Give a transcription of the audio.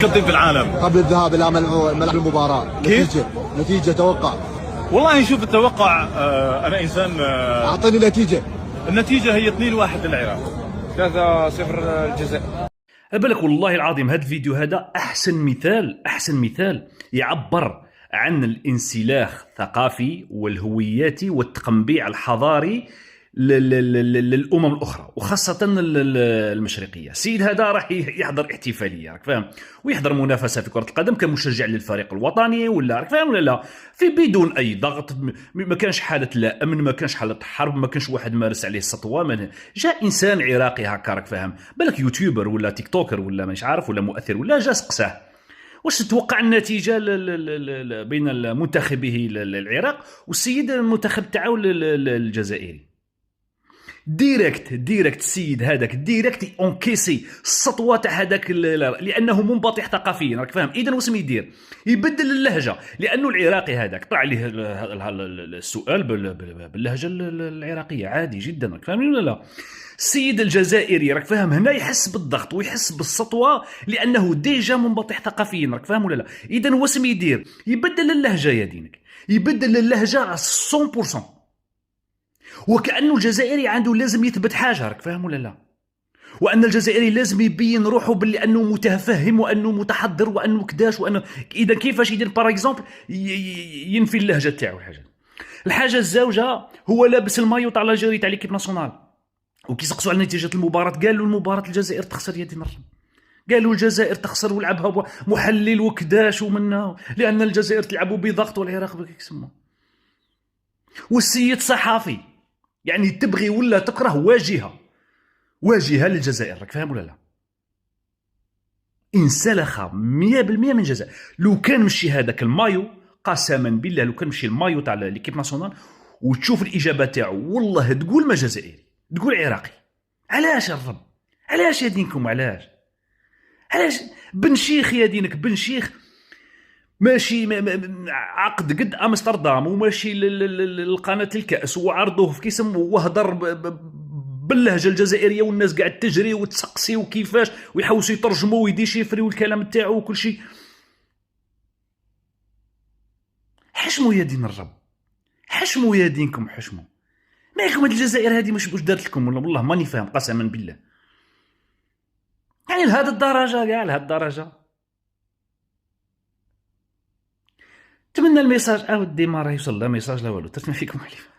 تقدم في العالم قبل الذهاب الى ملعب المباراه؟ كيف؟ نتيجه توقع. والله شوف التوقع، انا انسان اعطيني نتيجه. النتيجه هي 2-1 للعراق، 3-0 الجزائر. بالك والله العظيم هذا الفيديو هذا احسن مثال يعبر عن الانسلاخ الثقافي والهوياتي والتقنبيع الحضاري للامم الاخرى وخاصه المشرقيه. السيد هذا راح يحضر احتفاليه، راك فاهم، ويحضر منافسه في كره القدم كمشجع للفريق الوطني، ولا راك فاهم ولا لا، في بدون اي ضغط، ما كانش حاله لا امن، ما كانش حاله حرب، ما كانش واحد مارس عليه السطوه، من جاء انسان عراقي هكا، راك فاهم، بالك يوتيوبر ولا تيك توكر ولا مش عارف ولا مؤثر، ولا جا سقساه واش تتوقع النتيجه بين منتخبه العراق والسيد المنتخب تاعو الجزائري. ديريكت السيد هذاك ديريكت اونكيسي السطوه تاع هذاك، لانه منبطح ثقافيا، راك فاهم. اذا واش يدير؟ يبدل اللهجه، لانه العراقي هذاك طلع عليه السؤال باللهجه العراقيه عادي جدا، راك فاهمين ولا لا. السيد الجزائري راك فاهم هنا يحس بالضغط ويحس بالسطوه، لانه ديجا منبطح ثقافيا، راك فاهم ولا لا. اذا واش يدير؟ يبدل اللهجه يا دينك، يبدل اللهجه 100%، وكأنه الجزائري عنده لازم يثبت حاجة، راك فاهم ولا لا، وأن الجزائري لازم يبين روحه باللي أنه متفهم وأنه متحضر وأنه كداش، وأنه إذا كيفاش يدير باغ اكزومبل ينفي اللهجة تاعو. الحاجة الزوجة هو لابس المايو تاع لاجيري تاع ليكيب ناسيونال، وكيسقسوا على نتيجة المباراة قالوا المباراة الجزائر تخسر، يا دين الرب قالوا الجزائر تخسر ولعبها محلل وكداش ومنها، لأن الجزائر تلعب بضغط والعراق بكيسمو. والسيد صحافي، يعني تبغي ولا تكره واجهه للجزائر، راك فاهم ولا لا. انسلخ 100% من الجزائر. لو كان مشي هذاك المايو، قسما بالله لو كان مشي المايو تاع ليكيب ناسيونال وتشوف الاجابه تاعو، والله تقول ما جزائري، تقول عراقي. علاش الرب؟ علاش يا دينكم؟ علاش بن شيخ يا دينك؟ بن شيخ ماشي عقد قد امستردام، وماشي لقناه الكاس وعرضوه في كيسم وهضر باللهجه الجزائريه، والناس قاعد تجري وتسقسي وكيفاش، ويحوسوا يترجموا ويديشيفريو الكلام تاعو وكل شيء. حشموا يا دين الرب، حشموا يا دينكم، حشموا. مالكم هاد الجزائر هذه مش دارت لكم؟ والله ماني فاهم قسما بالله، يعني لهذه الدرجه، كاع لهذه الدرجه. نتمنى الميساج اودي ما راه يوصل لا ميساج لا والو. تسمع فيكم عليكم.